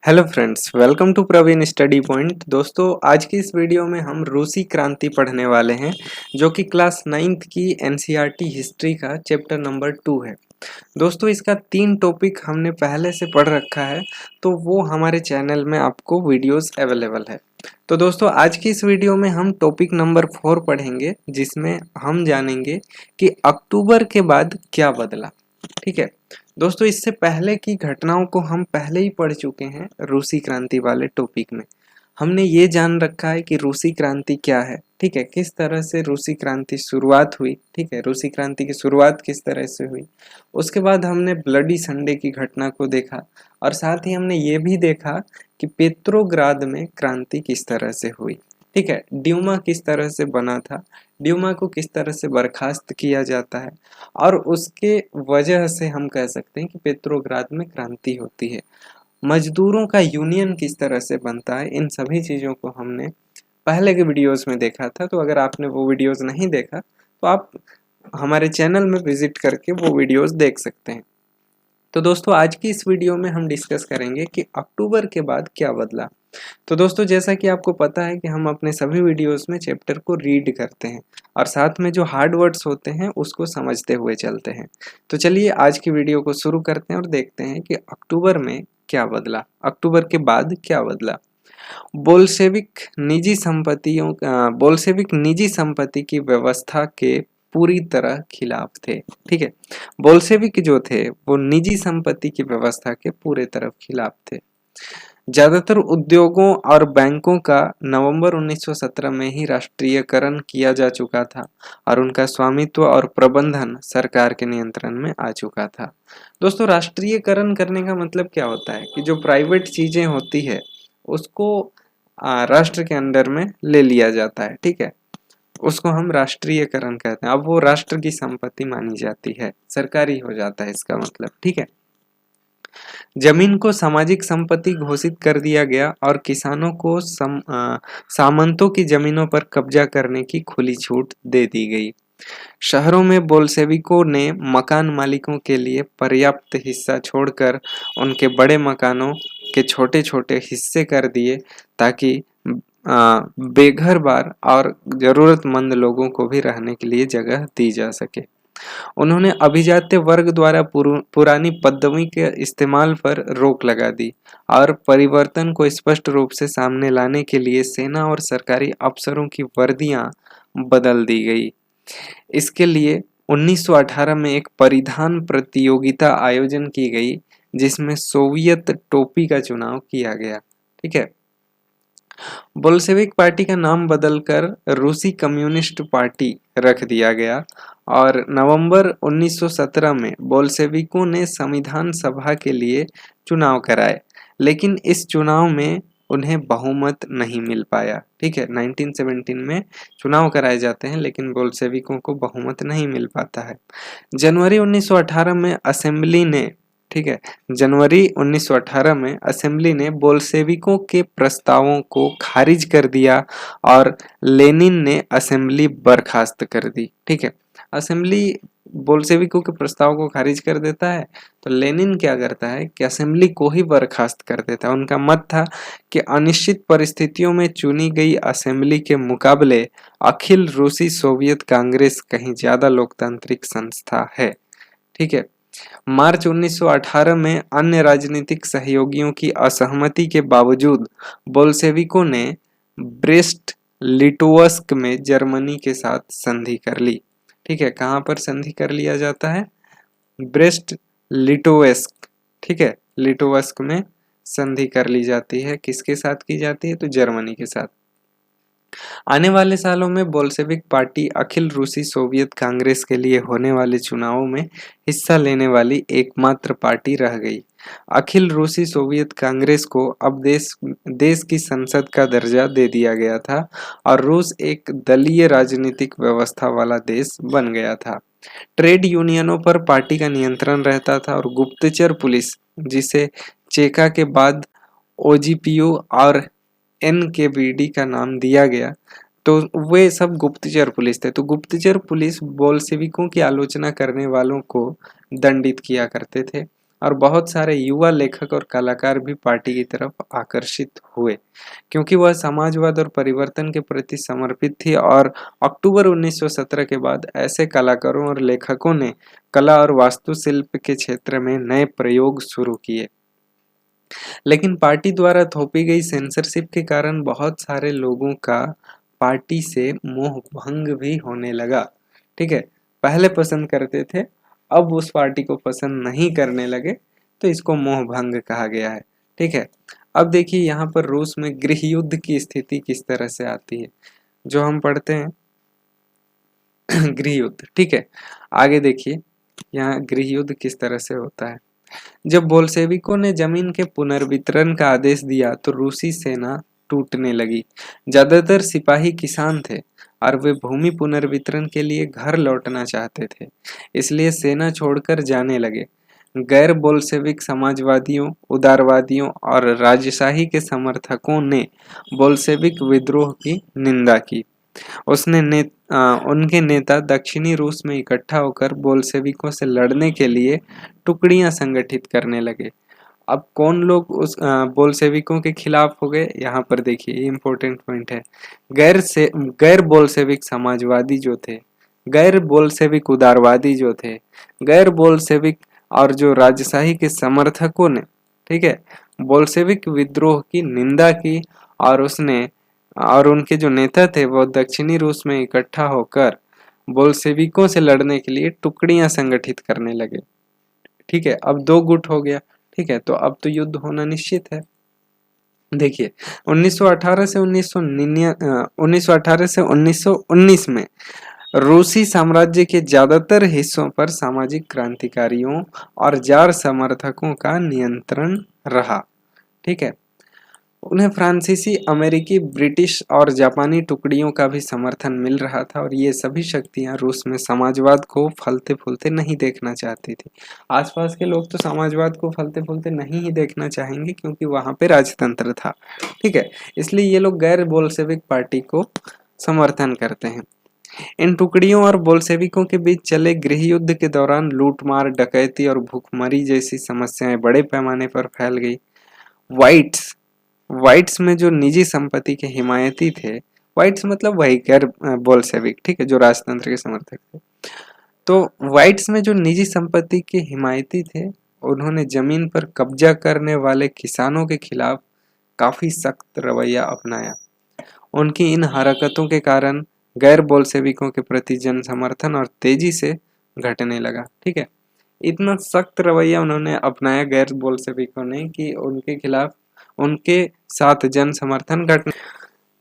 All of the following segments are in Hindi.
Hello friends, welcome to Praveen study point. दोस्तों, आज की इस वीडियो में हम रूसी क्रांति पढ़ने वाले हैं, जो कि क्लास 9th की एनसीईआरटी हिस्ट्री का चैप्टर नंबर 2 है। दोस्तों, इसका 3 टॉपिक हमने पहले से पढ़ रखा है, तो वो हमारे चैनल में आपको वीडियोस अवेलेबल है। तो दोस्तों, आज की इस वीडियो में हम टॉपिक नंबर 4 पढ़ेंगे, जिसमें हम जानेंगे कि अक्टूबर के बाद क्या बदला। ठीक है दोस्तों, इससे पहले की घटनाओं को हम पहले ही पढ़ चुके हैं रूसी क्रांति वाले टॉपिक में। हमने ये जान रखा है कि रूसी क्रांति क्या है, ठीक है, किस तरह से रूसी क्रांति शुरुआत हुई, ठीक है, रूसी क्रांति की शुरुआत किस तरह से हुई। उसके बाद हमने ब्लडी संडे की घटना को देखा और साथ ही हमने ये भी देखा कि पेट्रोग्राद में क्रांति किस तरह से हुई। ठीक है, ड्यूमा किस तरह से बना था, ड्यूमा को किस तरह से बर्खास्त किया जाता है और उसके वजह से हम कह सकते हैं कि पेट्रोग्राद में क्रांति होती है। मजदूरों का यूनियन किस तरह से बनता है, इन सभी चीज़ों को हमने पहले के वीडियोस में देखा था। तो अगर आपने वो वीडियोस नहीं देखा तो आप हमारे चैनल में विजिट करके वो वीडियोस देख सकते हैं। तो दोस्तों, आज की इस वीडियो में हम डिस्कस करेंगे कि अक्टूबर के बाद क्या बदला। तो दोस्तों, जैसा कि आपको पता है कि हम अपने सभी वीडियोस में चैप्टर को रीड करते हैं और साथ में जो हार्ड वर्ड्स होते हैं उसको समझते हुए चलते हैं। तो चलिए आज की वीडियो को शुरू करते हैं और देखते हैं कि अक्टूबर में क्या बदला, अक्टूबर के बाद क्या बदला। बोल्शेविक निजी संपत्ति की व्यवस्था के पूरी तरह खिलाफ थे। ठीक है, बोल्शेविक जो थे वो निजी संपत्ति की व्यवस्था के पूरे तरफ खिलाफ थे। ज्यादातर उद्योगों और बैंकों का नवंबर 1917 में ही राष्ट्रीयकरण किया जा चुका था और उनका स्वामित्व और प्रबंधन सरकार के नियंत्रण में आ चुका था। दोस्तों, राष्ट्रीयकरण करने का मतलब क्या होता है कि जो प्राइवेट चीजें होती है उसको राष्ट्र के अंडर में ले लिया जाता है। ठीक है, उसको हम राष्ट्रीयकरण कहते हैं। अब वो राष्ट्र की संपत्ति मानी जाती है, सरकारी हो जाता है इसका मतलब। ठीक है, जमीन को सामाजिक संपत्ति घोषित कर दिया गया और किसानों को सामंतों की जमीनों पर कब्जा करने की खुली छूट दे दी गई। शहरों में बोल्शेविकों ने मकान मालिकों के लिए पर्याप्त हिस्सा छोड़कर उनके बड़े मकानों के छोटे छोटे हिस्से कर दिए, ताकि बेघर बार और जरूरतमंद लोगों को भी रहने के लिए जगह दी जा सके। उन्होंने अभिजात्य वर्ग द्वारा पुरानी पदवी के इस्तेमाल पर रोक लगा दी और परिवर्तन को स्पष्ट रूप से सामने लाने के लिए सेना और सरकारी अफसरों की वर्दियां बदल दी गई। इसके लिए 1918 में एक परिधान प्रतियोगिता आयोजन की गई, जिसमें सोवियत टोपी का चुनाव किया गया। ठीक है, बोल्शेविक पार्टी का नाम बदलकर रूसी कम्युनिस्ट पार्टी रख दिया गया और नवंबर 1917 में बोल्शेविकों ने संविधान सभा के लिए चुनाव कराए, लेकिन इस चुनाव में उन्हें बहुमत नहीं मिल पाया। ठीक है, 1917 में चुनाव कराए जाते हैं लेकिन बोल्शेविकों को बहुमत नहीं मिल पाता है। जनवरी 1918 में असेंबली ने ठीक है, जनवरी 1918 में असेंबली ने बोल्शेविकों के प्रस्तावों को खारिज कर दिया और लेनिन ने असेंबली बर्खास्त कर दी। ठीक है, असेंबली बोल्शेविकों के प्रस्ताव को खारिज कर देता है तो लेनिन क्या करता है कि असेंबली को ही बर्खास्त कर देता है। उनका मत था कि अनिश्चित परिस्थितियों में चुनी गई असेंबली के मुकाबले अखिल रूसी सोवियत कांग्रेस कहीं ज्यादा लोकतांत्रिक संस्था है। ठीक है, मार्च 1918 में अन्य राजनीतिक सहयोगियों की असहमति के बावजूद बोल्शेविकों ने ब्रेस्ट लिटोवस्क में जर्मनी के साथ संधि कर ली। ठीक है, कहाँ पर संधि कर लिया जाता है? ब्रेस्ट लिटोवस्क। ठीक है, लिटोवस्क में संधि कर ली जाती है। किसके साथ की जाती है? तो जर्मनी के साथ। आने वाले सालों में बोल्शेविक पार्टी अखिल रूसी सोवियत कांग्रेस के लिए होने वाले चुनावों में हिस्सा लेने वाली एकमात्र पार्टी रह गई। अखिल रूसी सोवियत कांग्रेस को अब देश की संसद का दर्जा दे दिया गया था और रूस एक दलीय राजनीतिक व्यवस्था वाला देश बन गया था। ट्रेड यूनियनों पर पार्टी का नियंत्रण रहता था और गुप्तचर पुलिस, जिसे चेका के बाद ओजीपीयू और एनकेवीडी का नाम दिया गया, तो वे सब गुप्तचर पुलिस थे। तो गुप्तचर पुलिस बोल्शेविकों की आलोचना करने वालों को दंडित किया करते थे और बहुत सारे युवा लेखक और कलाकार भी पार्टी की तरफ आकर्षित हुए, क्योंकि वह समाजवाद और परिवर्तन के प्रति समर्पित थी। और अक्टूबर 1917 के बाद ऐसे कलाकारों और लेखकों ने कला और वास्तुशिल्प के क्षेत्र में नए प्रयोग शुरू किए। लेकिन पार्टी द्वारा थोपी गई सेंसरशिप के कारण बहुत सारे लोगों का पार्टी से मोह भंग भी होने लगा। ठीक है, पहले पसंद करते थे, अब उस पार्टी को पसंद नहीं करने लगे, तो इसको मोह भंग कहा गया है। ठीक है, अब देखिए यहाँ पर रूस में गृह युद्ध की स्थिति किस तरह से आती है, जो हम पढ़ते हैं गृह युद्ध। ठीक है, आगे देखिए यहाँ गृह युद्ध किस तरह से होता है। जब बोल्शेविकों ने जमीन के पुनर्वितरण का आदेश दिया तो रूसी सेना टूटने लगी। ज्यादातर सिपाही किसान थे और वे भूमि पुनर्वितरण के लिए घर लौटना चाहते थे, इसलिए सेना छोड़कर जाने लगे। गैर बोल्शेविक समाजवादियों, उदारवादियों और राजशाही के समर्थकों ने बोल्शेविक विद्रोह की निंदा की। उनके नेता दक्षिणी रूस में इकट्ठा होकर बोल्शेविकों से लड़ने के लिए टुकड़ियां संगठित करने लगे। अब कौन लोग उस बोल्शेविकों के खिलाफ हो गए, यहाँ पर देखिए ये इंपॉर्टेंट पॉइंट है। गैर बोल्शेविक समाजवादी जो थे, गैर बोल्शेविक उदारवादी जो थे, गैर बोल्शेविक और जो राजशाही के समर्थकों ने, ठीक है, बोल्शेविक विद्रोह की निंदा की। और उनके जो नेता थे वो दक्षिणी रूस में इकट्ठा होकर बोल्शेविकों से लड़ने के लिए टुकड़ियां संगठित करने लगे। ठीक है, अब दो गुट हो गया। ठीक है, तो अब तो युद्ध होना निश्चित है। देखिए 1918 से 1919 में रूसी साम्राज्य के ज्यादातर हिस्सों पर सामाजिक क्रांतिकारियों और जार समर्थकों का नियंत्रण रहा। ठीक है, उन्हें फ्रांसीसी, अमेरिकी, ब्रिटिश और जापानी टुकड़ियों का भी समर्थन मिल रहा था और ये सभी शक्तियां रूस में समाजवाद को फलते फूलते नहीं देखना चाहती थी। आसपास के लोग तो समाजवाद को फलते फूलते नहीं ही देखना चाहेंगे, क्योंकि वहां पे राजतंत्र था। ठीक है, इसलिए ये लोग गैर बोल्शेविक पार्टी को समर्थन करते हैं। इन टुकड़ियों और बोल्शेविकों के बीच चले गृह युद्ध के दौरान लूटमार, डकैती और भूखमरी जैसी समस्याएं बड़े पैमाने पर फैल गई। व्हाइट्स में जो निजी संपत्ति के हिमायती थे, व्हाइट्स मतलब वही गैर बोल्शेविक, ठीक है, जो राजतंत्र के समर्थक थे, तो व्हाइट्स में जो निजी संपत्ति के हिमायती थे, उन्होंने जमीन पर कब्जा करने वाले किसानों के खिलाफ काफी सख्त रवैया अपनाया। उनकी इन हरकतों के कारण गैर बोल्शेविकों के प्रति जन समर्थन और तेजी से घटने लगा। ठीक है, इतना सख्त रवैया उन्होंने अपनाया गैर बोल्शेविकों ने कि उनके साथ जन समर्थन घटने।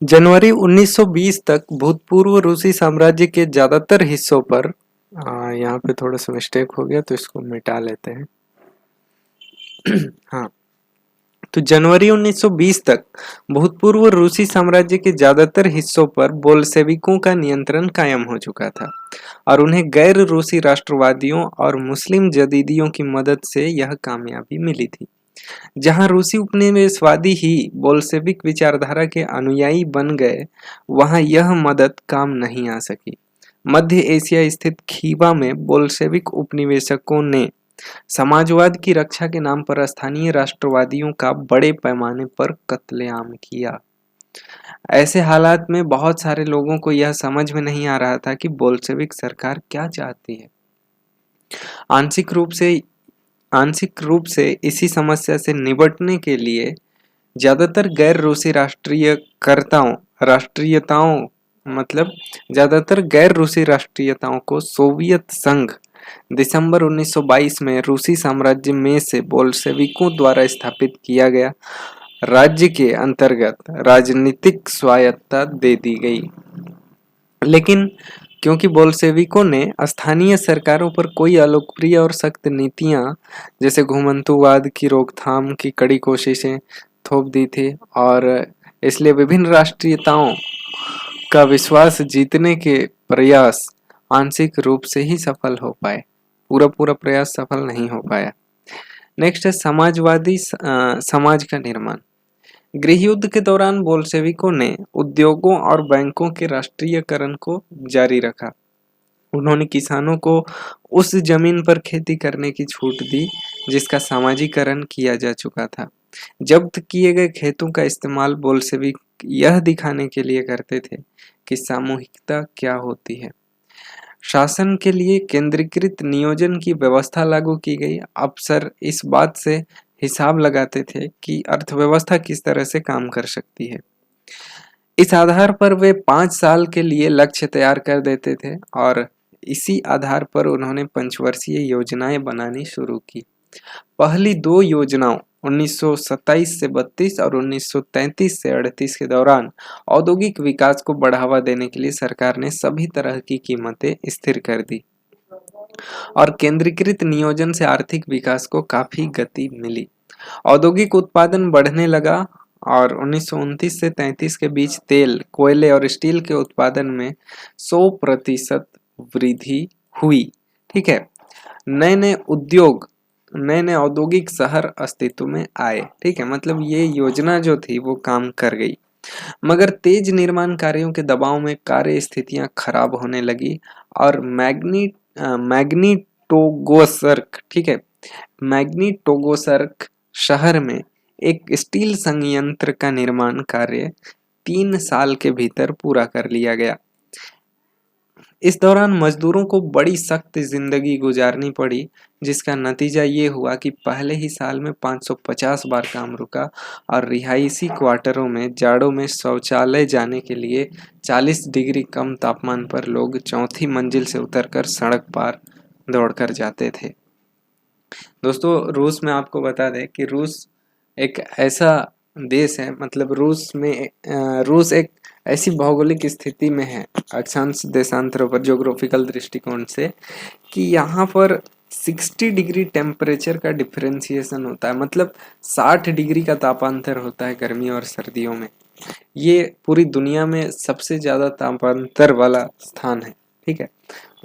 जनवरी 1920 तक भूतपूर्व रूसी साम्राज्य के ज्यादातर हिस्सों पर, यहाँ पे थोड़ा सा मिस्टेक हो गया तो इसको मिटा लेते हैं। हाँ, तो जनवरी 1920 तक भूतपूर्व रूसी साम्राज्य के ज्यादातर हिस्सों पर बोल्शेविकों का नियंत्रण कायम हो चुका था और उन्हें गैर रूसी राष्ट्रवादियों और मुस्लिम जदीदियों की मदद से यह कामयाबी मिली थी। जहां रूसी उपनिवेशवादी ही बोल्शेविक विचारधारा के अनुयायी बन गए, वहां यह मदद काम नहीं आ सकी। मध्य एशिया स्थित खीवा में बोल्शेविक उपनिवेशकों ने समाजवाद की रक्षा के नाम पर स्थानीय राष्ट्रवादियों का बड़े पैमाने पर कत्लेआम किया। ऐसे हालात में बहुत सारे लोगों को यह समझ में नहीं आ रहा था कि बोल्शेविक सरकार क्या चाहती है। आंशिक रूप से इसी समस्या से निपटने के लिए ज्यादातर गैर रूसी राष्ट्रीयताओं को सोवियत संघ दिसंबर 1922 में रूसी साम्राज्य में से बोल्शेविकों द्वारा स्थापित किया गया राज्य के अंतर्गत राजनीतिक स्वायत्तता दे दी गई। लेकिन क्योंकि बोल्शेविकों ने स्थानीय सरकारों पर कोई अलोकप्रिय और सख्त नीतियां जैसे घुमंतुवाद की रोकथाम की कड़ी कोशिशें थोप दी थी, और इसलिए विभिन्न राष्ट्रीयताओं का विश्वास जीतने के प्रयास आंशिक रूप से ही सफल हो पाए, पूरा प्रयास सफल नहीं हो पाया। नेक्स्ट है समाजवादी समाज का निर्माण। गृह युद्ध के दौरान बोल्शेविकों ने उद्योगों और बैंकों के राष्ट्रीयकरण को जारी रखा। उन्होंने किसानों को उस जमीन पर खेती करने की छूट दी जिसका सामाजिकरण किया जा चुका था। जब्त किए गए खेतों का इस्तेमाल बोल्शेविक यह दिखाने के लिए करते थे कि सामूहिकता क्या होती है। शासन के लिए केंद्रीकृत नियोजन की व्यवस्था लागू की गई। अफसर इस बात से हिसाब लगाते थे कि अर्थव्यवस्था किस तरह से काम कर सकती है। इस आधार पर वे 5 साल के लिए लक्ष्य तैयार कर देते थे और इसी आधार पर उन्होंने पंचवर्षीय योजनाएं बनानी शुरू की। पहली दो योजनाओं 1927 से 32 और 1933 से 38 के दौरान औद्योगिक विकास को बढ़ावा देने के लिए सरकार ने सभी तरह की कीमतें स्थिर कर दी और केंद्रीकृत नियोजन से आर्थिक विकास को काफी गति मिली। औद्योगिक उत्पादन बढ़ने लगा और 1929 से 33 के बीच तेल, कोयले और स्टील के उत्पादन में 100% वृद्धि हुई। ठीक है, नए नए उद्योग, नए नए औद्योगिक शहर अस्तित्व में आए। ठीक है, मतलब ये योजना जो थी वो काम कर गई, मगर तेज निर्माण कार्यों के दबाव में कार्य स्थितियां खराब होने लगी और मैग्नीटोगोसर्क, ठीक है, मैग्नीटोगोसर्क शहर में एक स्टील संयंत्र का निर्माण कार्य 3 साल के भीतर पूरा कर लिया गया। इस दौरान मजदूरों को बड़ी सख्त जिंदगी गुजारनी पड़ी, जिसका नतीजा ये हुआ कि पहले ही साल में 550 बार काम रुका और रिहायशी क्वार्टरों में जाड़ों में शौचालय जाने के लिए 40 डिग्री कम तापमान पर लोग चौथी मंजिल से उतरकर सड़क पार दौड़कर जाते थे। दोस्तों, रूस में आपको बता दें कि रूस एक ऐसा देश है, मतलब रूस एक ऐसी भौगोलिक स्थिति में है अक्षांश देशांतरों पर ज्योग्राफिकल दृष्टिकोण से कि यहाँ पर 60 डिग्री टेम्परेचर का डिफरेंशिएशन होता है, मतलब 60 डिग्री का तापांतर होता है गर्मियों और सर्दियों में। ये पूरी दुनिया में सबसे ज़्यादा तापांतर वाला स्थान है। ठीक है,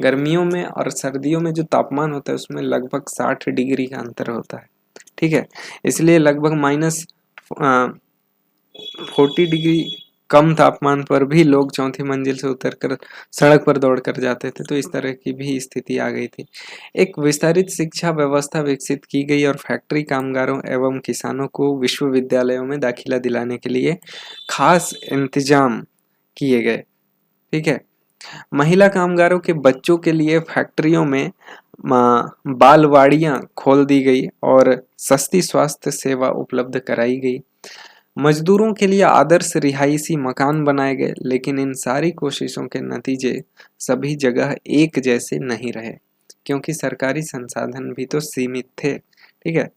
गर्मियों में और सर्दियों में जो तापमान होता है उसमें लगभग 60 डिग्री का अंतर होता है। ठीक है, इसलिए लगभग -40 डिग्री कम तापमान पर भी लोग चौथी मंजिल से उतरकर सड़क पर दौड़कर जाते थे। तो इस तरह की भी स्थिति आ गई थी। एक विस्तारित शिक्षा व्यवस्था विकसित की गई और फैक्ट्री कामगारों एवं किसानों को विश्वविद्यालयों में दाखिला दिलाने के लिए खास इंतजाम किए गए। ठीक है, महिला कामगारों के बच्चों के लिए फैक्ट्रियों में बालवाड़ियां खोल दी गई और सस्ती स्वास्थ्य सेवा उपलब्ध कराई गई। मजदूरों के लिए आदर्श रिहायशी मकान बनाए गए, लेकिन इन सारी कोशिशों के नतीजे सभी जगह एक जैसे नहीं रहे, क्योंकि सरकारी संसाधन भी तो सीमित थे। ठीक है,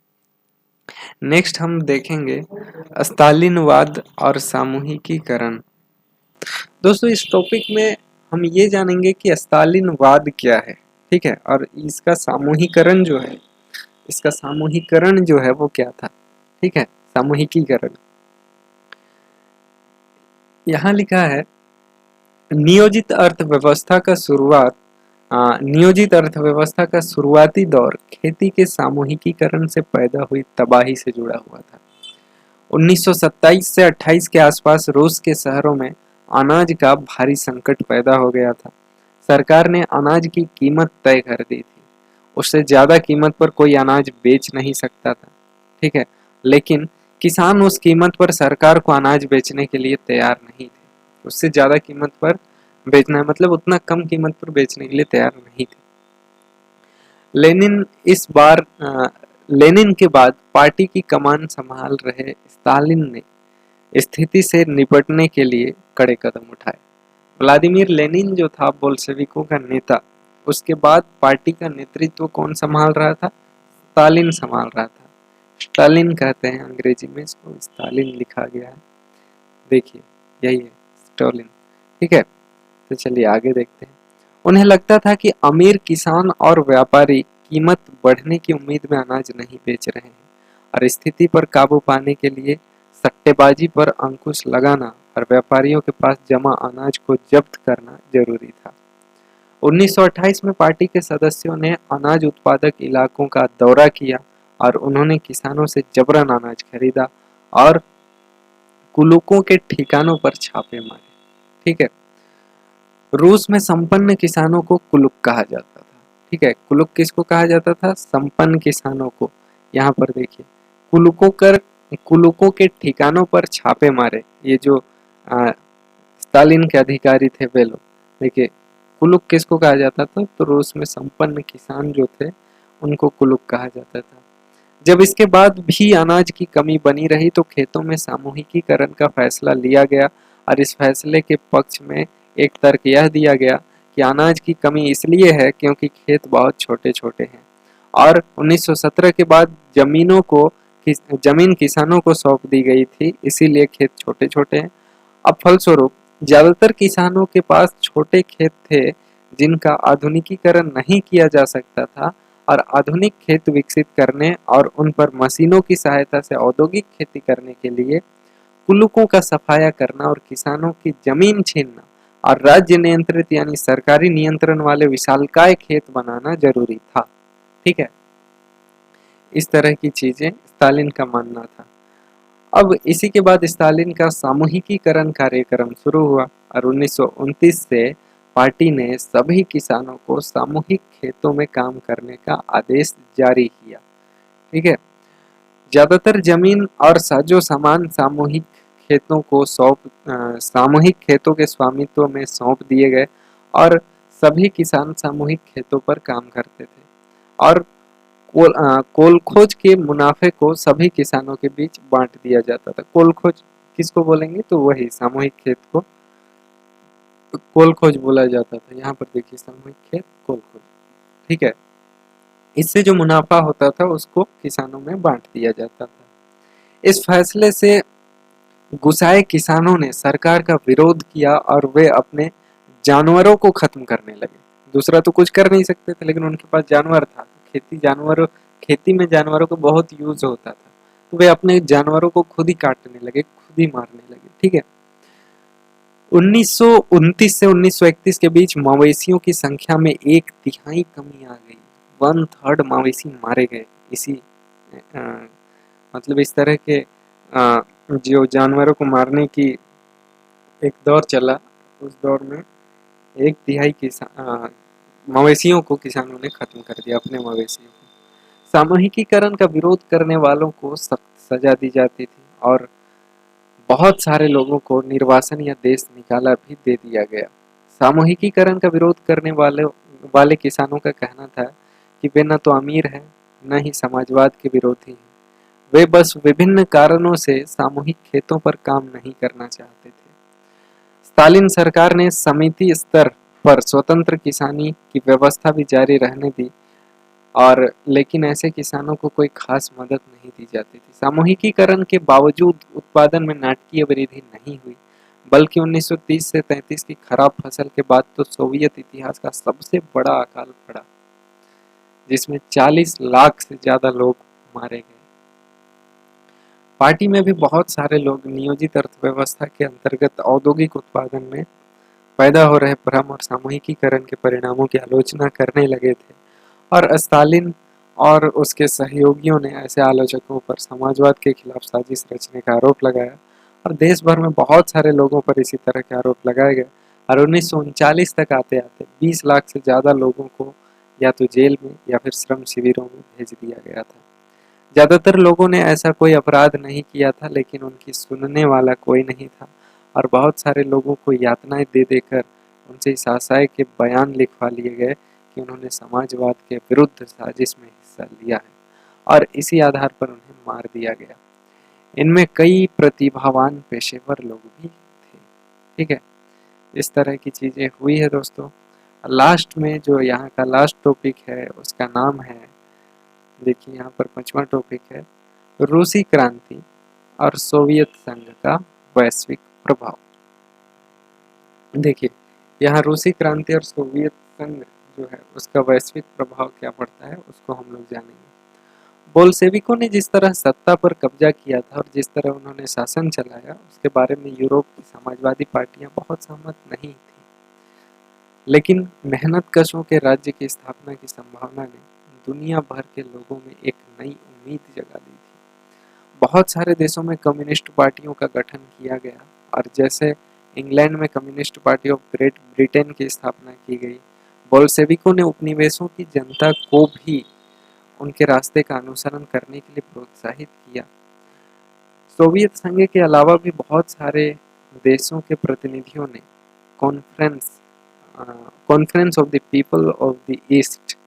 नेक्स्ट हम देखेंगे स्टालिनवाद और सामूहिकीकरण। दोस्तों, इस टॉपिक में हम ये जानेंगे कि स्टालिनवाद क्या है। ठीक है, और इसका सामूहिकरण जो है वो क्या था। ठीक है, सामूहिकीकरण यहाँ लिखा है, नियोजित अर्थव्यवस्था का शुरुआती दौर खेती के सामूहिकीकरण से पैदा हुई तबाही से जुड़ा हुआ था। 1927 से 28 के आसपास रूस के शहरों में अनाज का भारी संकट पैदा हो गया था। सरकार ने अनाज की कीमत तय कर दी थी, उससे ज्यादा कीमत पर कोई अनाज बेच नहीं सकता था। ठीक है, लेकिन किसान उस कीमत पर सरकार को अनाज बेचने के लिए तैयार नहीं थे। उससे ज्यादा कीमत पर बेचना है, मतलब उतना कम कीमत पर बेचने के लिए तैयार नहीं थे। लेनिन के बाद पार्टी की कमान संभाल रहे स्टालिन ने स्थिति से निपटने के लिए कड़े कदम उठाए। व्लादिमीर लेनिन जो था बोल्शेविकों का नेता, उसके बाद पार्टी का नेतृत्व कौन संभाल रहा था? स्टालिन संभाल रहा था। स्टालिन कहते हैं अंग्रेजी में, इसको स्टालिन लिखा गया है, देखिए यही है स्टालिन। ठीक है, तो चलिए आगे देखते हैं। उन्हें लगता था कि अमीर किसान और व्यापारी कीमत बढ़ने की उम्मीद में अनाज नहीं बेच रहे हैं और स्थिति पर काबू पाने के लिए सट्टेबाजी पर अंकुश लगाना और व्यापारियों के पास जमा अनाज को जब्त करना जरूरी था। 1928 में पार्टी के सदस्यों ने अनाज उत्पादक इलाकों का दौरा किया और उन्होंने किसानों से जबरन अनाज खरीदा और कुलुकों के ठिकानों पर छापे मारे। ठीक है, रूस में संपन्न किसानों को कुलुक कहा जाता था। ठीक है, कुलुक किसको कहा जाता था? संपन्न किसानों को। यहाँ पर देखिए, कुलुकों कर कुलुकों के ठिकानों पर छापे मारे ये जो स्टालिन के अधिकारी थे वे लोग। देखिए, कुलुक किसको कहा जाता था? तो रूस में संपन्न किसान जो थे उनको कुलुक कहा जाता था। जब इसके बाद भी अनाज की कमी बनी रही तो खेतों में सामूहिकीकरण का फैसला लिया गया और इस फैसले के पक्ष में एक तर्क यह दिया गया कि अनाज की कमी इसलिए है क्योंकि खेत बहुत छोटे छोटे हैं और 1917 के बाद जमीन किसानों को सौंप दी गई थी, इसीलिए खेत छोटे छोटे हैं। अब फलस्वरूप ज्यादातर किसानों के पास छोटे खेत थे जिनका आधुनिकीकरण नहीं किया जा सकता था और आधुनिक खेत विकसित करने और उन पर मशीनों की सहायता से औद्योगिक खेती करने के लिए कुल्लुकों का सफाया करना और किसानों की जमीन छीनना और राज्य नियंत्रित यानी सरकारी नियंत्रण वाले विशालकाय खेत बनाना जरूरी था। ठीक है, इस तरह की चीजें स्टालिन का मानना था। अब इसी के बाद स्टालिन का सामूहिकीकरण कार्यक्रम शुरू हुआ और 1929 से पार्टी ने सभी किसानों को सामूहिक खेतों में काम करने का आदेश जारी किया। ठीक है, ज्यादातर जमीन और साजो सामान सामूहिक खेतों के स्वामित्व में सौंप दिए गए और सभी किसान सामूहिक खेतों पर काम करते थे और कोल खोज के मुनाफे को सभी किसानों के बीच बांट दिया जाता था। कोल खोज किसको बोलेंगे? तो वही सामूहिक खेत को कोल खोज बोला जाता था। यहाँ पर देखिए, सामूहिक खेत कोल खोज। ठीक है, इससे जो मुनाफा होता था उसको किसानों में बांट दिया जाता था। इस फैसले से गुस्साए किसानों ने सरकार का विरोध किया और वे अपने जानवरों को खत्म करने लगे। दूसरा तो कुछ कर नहीं सकते थे, लेकिन उनके पास जानवर था। खेती में जानवरों को बहुत यूज होता था, तो वे अपने जानवरों को खुद ही काटने लगे, खुद ही मारने लगे। ठीक है, 1929 से 1931 के बीच मवेशियों की संख्या में 1/3 कमी आ गई। 1/3 मवेशी मारे गए इसी अ, मतलब इस तरह के जो जानवरों को मारने की एक दौर चला, उस दौर में 1/3 मवेशियों को किसानों ने खत्म कर दिया, अपने मवेशियों को। सामूहिकीकरण का विरोध करने वालों को सख्त सजा दी जाती थी और बहुत सारे लोगों को निर्वासन या देश निकाला भी दे दिया गया। सामूहिकीकरण का विरोध करने वाले किसानों का कहना था कि वे न तो अमीर हैं, न ही समाजवाद के विरोधी हैं। वे बस विभिन्न कारणों से सामूहिक खेतों पर काम नहीं करना चाहते थे। स्टालिन सरकार ने समिति स्तर पर स्वतंत्र किसानी की व्यवस्था भी जारी रहने दी और लेकिन ऐसे किसानों को कोई खास मदद नहीं दी जाती थी। सामूहिकीकरण के बावजूद उत्पादन में नाटकीय वृद्धि नहीं हुई, बल्कि 1930 से 33 की खराब फसल के बाद तो सोवियत इतिहास का सबसे बड़ा अकाल पड़ा, जिसमें 40 लाख से ज्यादा लोग मारे गए। पार्टी में भी बहुत सारे लोग नियोजित अर्थव्यवस्था के अंतर्गत औद्योगिक उत्पादन में पैदा हो रहे भ्रम और सामूहिकीकरण के परिणामों की आलोचना करने लगे थे और स्टालिन और उसके सहयोगियों ने ऐसे आलोचकों पर समाजवाद के खिलाफ साजिश रचने का आरोप लगाया और देश भर में बहुत सारे लोगों पर इसी तरह के आरोप लगाए गए और 1939 तक आते आते 20 लाख से ज्यादा लोगों को या तो जेल में या फिर श्रम शिविरों में भेज दिया गया था। ज्यादातर लोगों ने ऐसा कोई अपराध नहीं किया था, लेकिन उनकी सुनने वाला कोई नहीं था और बहुत सारे लोगों को यातनाएं दे देकर उनसे इस आशय के बयान लिखवा लिए गए कि उन्होंने समाजवाद के विरुद्ध साजिश में हिस्सा लिया है और इसी आधार पर उन्हें मार दिया गया। इनमें कई प्रतिभावान पेशेवर लोग भी थे। ठीक है, इस तरह की चीजें हुई है दोस्तों। लास्ट में जो यहाँ का लास्ट टॉपिक है उसका नाम है, देखिए यहाँ पर 5वां टॉपिक है, रूसी क्रांति और सोवियत संघ का वैश्विक प्रभाव। देखिए, यहाँ रूसी क्रांति और सोवियत संघ जो है उसका वैश्विक प्रभाव क्या पड़ता है उसको हम लोग जानेंगे। बोल्शेविकों ने जिस तरह सत्ता पर कब्जा किया था और जिस तरह उन्होंने शासन चलाया, उसके बारे में यूरोप की समाजवादी पार्टियां बहुत सहमत नहीं थी, लेकिन मेहनत कशों के राज्य की स्थापना की संभावना ने दुनिया भर के लोगों में एक नई उम्मीद जगा दी थी। बहुत सारे देशों में कम्युनिस्ट पार्टियों का गठन किया गया और जैसे इंग्लैंड में communist party of great Britain की स्थापना की गई। बोल्शेविकों ने उपनिवेशों की जनता को भी उनके रास्ते का अनुसरण करने के लिए प्रोत्साहित किया। सोवियत संघ के अलावा भी बहुत सारे देशों के प्रतिनिधियों ने conference conference of the people of the east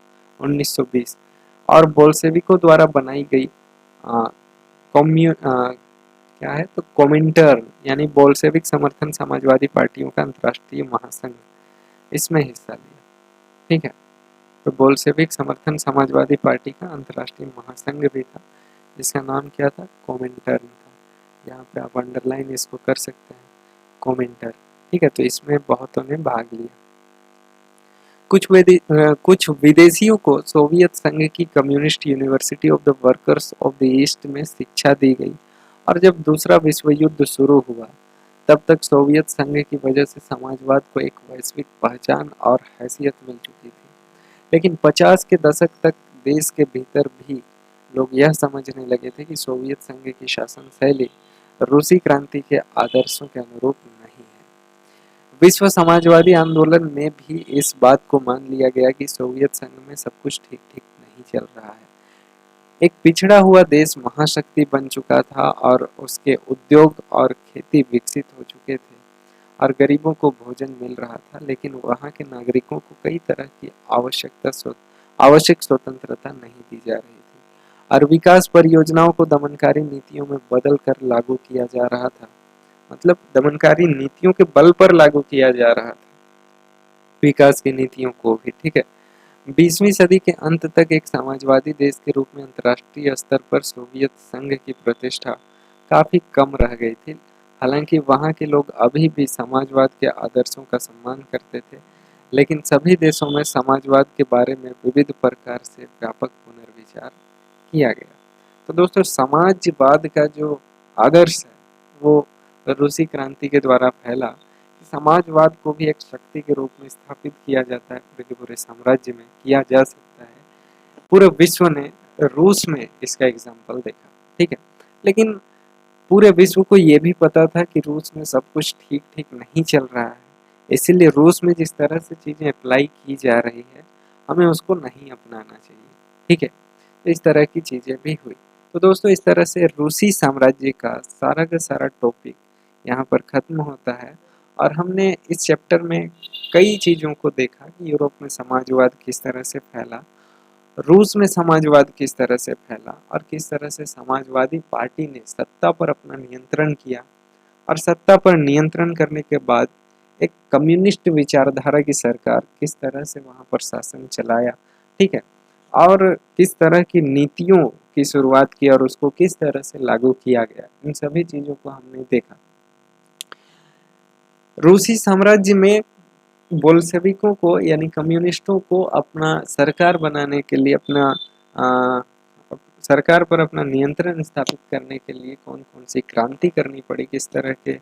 1920 और बोल्शेविकों द्वारा बनाई गई क्या है तो कोमिंटर्न यानी बोल्शेविक समर्थन समाजवादी पार्टियों का अंतर्राष्ट्रीय महासंघ, इसमें हिस्सा लिया। ठीक है, तो बोल्शेविक समर्थन समाजवादी पार्टी का अंतर्राष्ट्रीय महासंघ भी था, जिसका नाम क्या था, कोमिंटर्न था। यहाँ पे आप अंडरलाइन इसको कर सकते हैं, कोमिंटर। ठीक है, तो इसमें बहुतों ने भाग लिया। कुछ विदेशियों को सोवियत संघ की communist university of the workers of the east में शिक्षा दी गई और जब दूसरा विश्व युद्ध शुरू हुआ तब तक सोवियत संघ की वजह से समाजवाद को एक वैश्विक पहचान और हैसियत मिल चुकी थी। लेकिन 50 के दशक तक देश के भीतर भी लोग यह समझने लगे थे कि सोवियत संघ की शासन शैली रूसी क्रांति के आदर्शों के अनुरूप नहीं है। विश्व समाजवादी आंदोलन में भी इस बात को मान लिया गया कि सोवियत संघ में सब कुछ ठीक ठीक नहीं चल रहा है। एक पिछड़ा हुआ देश महाशक्ति बन चुका था और उसके उद्योग और खेती विकसित हो चुके थे और गरीबों को भोजन मिल रहा था, लेकिन वहाँ के नागरिकों को कई तरह की आवश्यक स्वतंत्रता नहीं दी जा रही थी और विकास परियोजनाओं को दमनकारी नीतियों में बदल कर लागू किया जा रहा था। मतलब दमनकारी नीतियों के बल पर लागू किया जा रहा था विकास की नीतियों को भी। ठीक है, 20वीं सदी के अंत तक एक समाजवादी देश के रूप में अंतर्राष्ट्रीय स्तर पर सोवियत संघ की प्रतिष्ठा काफी कम रह गई थी। हालांकि वहाँ के लोग अभी भी समाजवाद के आदर्शों का सम्मान करते थे, लेकिन सभी देशों में समाजवाद के बारे में विविध प्रकार से व्यापक पुनर्विचार किया गया। तो दोस्तों, समाजवाद का जो आदर्श है वो रूसी क्रांति के द्वारा फैला। समाजवाद को भी एक शक्ति के रूप में स्थापित किया जाता है, पूरे के पूरे साम्राज्य में किया जा सकता है। पूरे विश्व ने रूस में इसका एग्जाम्पल देखा। ठीक है, लेकिन पूरे विश्व को ये भी पता था कि रूस में सब कुछ ठीक ठीक नहीं चल रहा है, इसीलिए रूस में जिस तरह से चीजें अप्लाई की जा रही है हमें उसको नहीं अपनाना चाहिए। ठीक है, तो इस तरह की चीजें भी हुई। तो दोस्तों, इस तरह से रूसी साम्राज्य का सारा टॉपिक यहाँ पर खत्म होता है और हमने इस चैप्टर में कई चीज़ों को देखा कि यूरोप में समाजवाद किस तरह से फैला, रूस में समाजवाद किस तरह से फैला और किस तरह से समाजवादी पार्टी ने सत्ता पर अपना नियंत्रण किया और सत्ता पर नियंत्रण करने के बाद एक कम्युनिस्ट विचारधारा की सरकार किस तरह से वहाँ पर शासन चलाया। ठीक है, और किस तरह की नीतियों की शुरुआत की और उसको किस तरह से लागू किया गया, इन सभी चीज़ों को हमने देखा। रूसी साम्राज्य में बोल्शेविकों को यानी कम्युनिस्टों को अपना सरकार बनाने के लिए सरकार पर अपना नियंत्रण स्थापित करने के लिए कौन कौन सी क्रांति करनी पड़ी, किस तरह के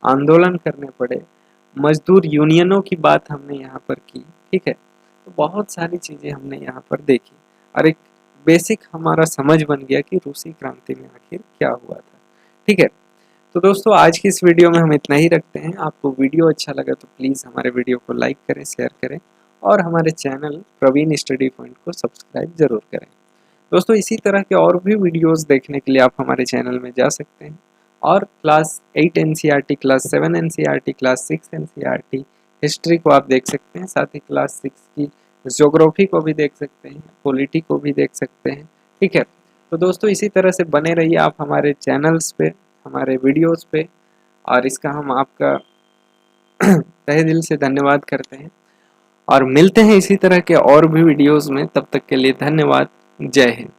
आंदोलन करने पड़े, मजदूर यूनियनों की बात हमने यहाँ पर की। ठीक है, तो बहुत सारी चीज़ें हमने यहाँ पर देखी और एक बेसिक हमारा समझ बन गया कि रूसी क्रांति में आखिर क्या हुआ था। ठीक है, तो दोस्तों, आज की इस वीडियो में हम इतना ही रखते हैं। आपको वीडियो अच्छा लगा तो प्लीज़ हमारे वीडियो को लाइक करें, शेयर करें और हमारे चैनल प्रवीण स्टडी पॉइंट को सब्सक्राइब जरूर करें। दोस्तों, इसी तरह के और भी वीडियोस देखने के लिए आप हमारे चैनल में जा सकते हैं और class 8 NCERT, class 7 NCERT, class 6 NCERT history को आप देख सकते हैं, साथ ही क्लास 6 की ज्योग्राफी को भी देख सकते हैं, पॉलिटी को भी देख सकते हैं। ठीक है, तो दोस्तों, इसी तरह से बने रहिए आप हमारे चैनल्स पे, हमारे वीडियोस पे, और इसका हम आपका तहे दिल से धन्यवाद करते हैं और मिलते हैं इसी तरह के और भी वीडियोस में। तब तक के लिए धन्यवाद। जय हिंद।